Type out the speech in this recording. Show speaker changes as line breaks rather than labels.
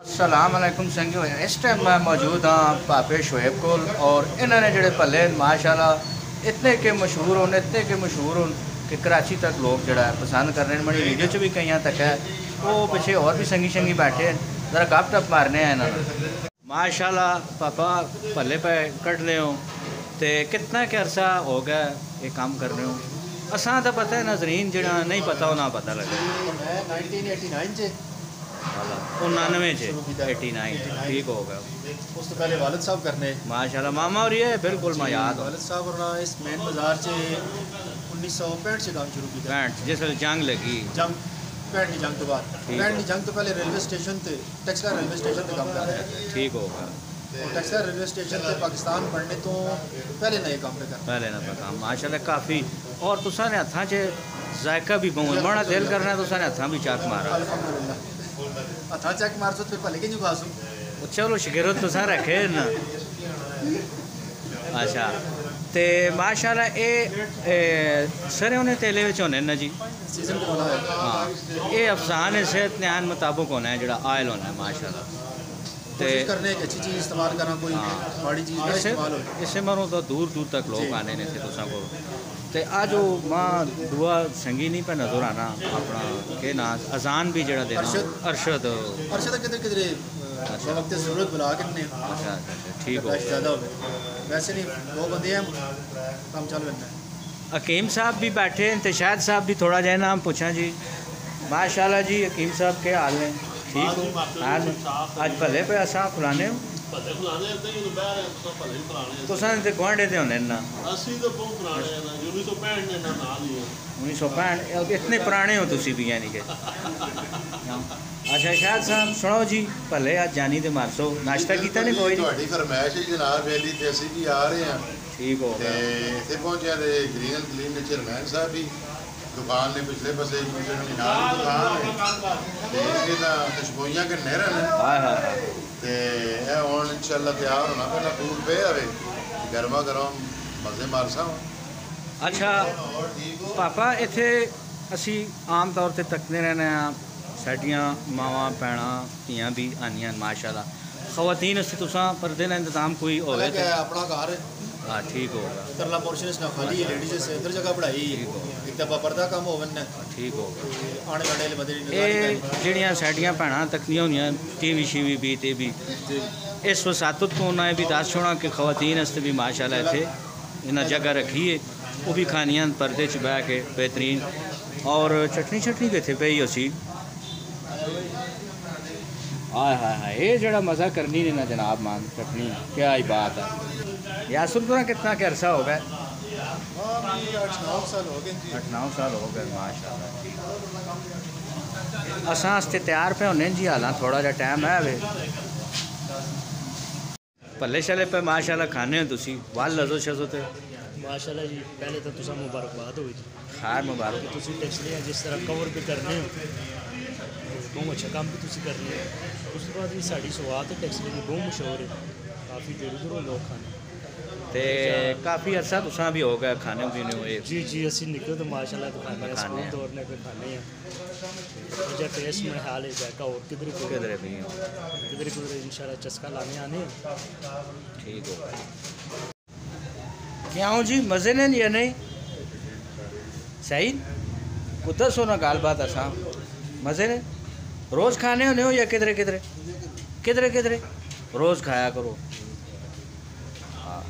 अस्सलाम वालेकुम संगियो, इस टाइम मैं मौजूद हाँ पापे शोएब कोल और इन्होंने जड़े भले माशाल्लाह इतने के मशहूर होने इतने के मशहूर हो कि कराची तक लोग जड़ा है पसंद कर रहे हैं। बड़ी वीडियो च भी कई तक है वो पिछे और भी संगी संगी बैठे हैं, ज़रा गप टप मारने हैं इन्होंने। माशाल्लाह पापा भले पे कट रहे हो तो कितना के अरसा हो गया ये काम कर रहे हो? असा तो पता है नजरीन जरा नहीं पता हो ना पता लगे।
1989
99 89 ठीक हो गया।
उस तो पहले वालिद साहब करने
माशाल्लाह मामा और ये बिल्कुल मैं याद हूँ।
वालिद साहब और इस मेन बाजार से 1965 से काम शुरू किया।
65 जिस जंग लगी
जंग 65 की जंग तो बाद 65 की जंग तो पहले रेलवे स्टेशन थे, टेक्सटाइल रेलवे स्टेशन पे काम कर रहे थे।
ठीक हो गया।
और टेक्सटाइल रेलवे स्टेशन से पाकिस्तान बढ़ने तो पहले नए काम पे कर
पहले ना काम माशाल्लाह काफ़ी। और तुसा ने हथा च जायका भी बहुत बड़ा दिल करना, तुसा ने हथा भी चाक मारा।
अल्हम्दुलिल्लाह हथा चेक मार सो फिर भले के नहीं खासू।
चलो शिगिरत तुसा रखे ना। अच्छा ते माशाल्लाह ये सरे उन्हें तेले विच होने ना जी
सीजन को होना है।
हाँ ये अफसान है सेहत न्यान मुताबिक होना है जड़ा आयल होना है माशाल्लाह।
कोशिश करने एक अच्छी चीज़ इस्तेमाल करना, कोई माड़ी चीज़ ना इस्तेमाल हो।
इससे मरो तो दूर दूर तक लोग आने ने थे तुसा को ते आज वो माँ दुआ संगी नहीं पे नजर आना अपना के ना अजान भी जड़ा देना अरशद
अरशद किधर किधर वक्त जरूरत बुला के ने।
अच्छा ठीक हो
ज़्यादा हो वैसे नहीं दो बंदे हैं काम चल रहा है।
हकीम साहब भी बैठे हैं तो शायद साहब भी थोड़ा जहा नाम पूछा जी। माशाल्लाह जी हकीम साहब के हाल हैं? ठीक हो हाल अज भले पे असा खुलाने हो तो गुआढ़े तो होने ना 1965 इतने पुराने हो तुसी भी यानी कि। अच्छा शायद साहब सुनो जी भले आज जानी तो मारसो नाश्ता किया नहीं कोई
ਤੁਹਾਡੀ ਫਰਮਾਇਸ਼ ਹੈ ਜਨਾਬ ਵੇਲੀ ਤੇ ਅਸੀਂ ਵੀ ਆ ਰਹੇ ਹਾਂ।
ठीक हो
ਤੇ ਇੱਥੇ ਪਹੁੰਚਿਆ ਤੇ ਗ੍ਰੀਨ ਐਂਡ ਕਲੀਨ ਦੇ ਚੇਅਰਮੈਨ ਸਾਹਿਬ ਵੀ दुकान ने पिछले पासे दुकान है ते इसके दा खुशबूइयां के नहर ने
हाय हाय
ते ए हुन इंशाल्लाह तैयार होना पहला दूध पे आवे गरमा गरम मजे मार सा।
अच्छा पापा इत्थे असी आम तौर ते तकते रहने साडियां मावां भैणां धीआं भी आनियां माशाल्लाह। खवातीन असी तुसां पर्दे दा इंतजाम कोई होवे ते
अपना घर
हाँ ठीक होगा।
तरला पोर्शन इसना खाली है लेडीज से इधर जगह पढ़ाई एक दफा पर्दा कम हो वन्ना
ठीक होगा।
आने वाले बंदे
ये ਜਿਹੜੀਆਂ ਸਾਡੀਆਂ ਭੈਣਾਂ ਤੱਕੀਆਂ ਹੁੰਦੀਆਂ ਟੀਵੀ ਸ਼ੀਵੀ ਵੀ ਤੇ ਵੀ ਇਸ ਵਸਾਤਤ ਤੋਂ ਉਹਨਾਂ ਵੀ ਦੱਸ ਛੋਣਾ ਕਿ ਖਵਾਤੀਨ ਵਾਸਤੇ ਵੀ ਮਾਸ਼ਾਅੱਲਾ ਇੱਥੇ ਇਹਨਾਂ ਜਗ੍ਹਾ ਰੱਖੀ ਹੈ ਉਹ ਵੀ ਖਾਣੀਆਂ ਪਰਦੇ 'ਚ ਬਹਿ ਕੇ बेहतरीन। और चटनी कितने पई उसी हाय हाय हाय ये जड़ा मज़ा करनी नहीं ना जनाब मान चटनी क्या ही बात है। यासुर तो कितना के अरसा हो गया?
8-9 साल हो गए।
8-9 साल हो गए माशाल्लाह। असां तैयार पे होने जी हालां थोड़ा जा टाइम है वे भले शले पे माशाल्लाह खाने हो तुसी वाल लजो शजो ते
माशाल्लाह जी। पहले तो तुसा मुबारकबाद हो जी
खैर मुबारक
तुसी टेक्सटाइल जिस तरह कवर भी करने हो बहुत अच्छा काम भी तुसी करने हो। उस बाद भी साड़ी स्वाद टेक्सटाइल की बहुत मशहूर है, काफ़ी दूर दूर लोग खाने
ते काफ़ी अरसा तुसा भी हो गया खाने पीने हुए।
जी जी असी निकले तो माशाल्लाह तो खाने दौड़ने पे खाने हैं जो टेस्ट में हाल है जायका और किधर
भी
इंशाल्लाह चस्का लाने आने
ठीक हो गया। क्या हूँ जी मज़े ने या नहीं सही कुछ सोना गाल बात असा मज़े ने रोज़ खाने होने हो या किधरे रोज़ खाया करो। हाँ